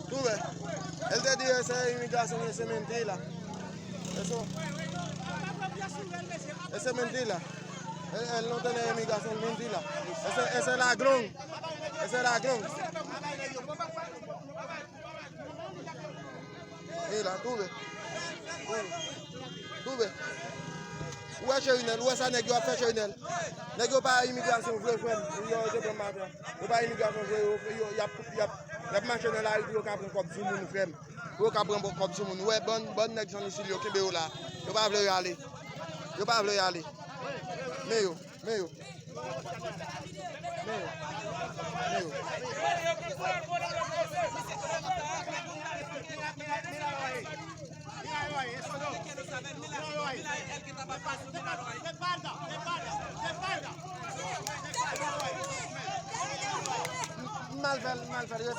tú ves. Él te dice esa inmigración y esa es mentira. Eso. Esa es mentira. Él no tiene inmigración, es mentira. Ese es ladrón. Ese es ladrón. Mira, tú ves. Tú ves. Où est Cherinel? Où est ça, nèg yo a fait Cherinel? Nèg yo pas immigration vrai frère. Yo je pas matin. Yo pas immigration vrai yo y a marché dans la rue yo ka prendre comme tout monde frère. Yo ka prendre comme tout monde. Ouais bonne nèg Jean ici yo kebe yo là. Yo pas vle y aller. Yo pas vle y aller. Mais yo. Mal faire, yo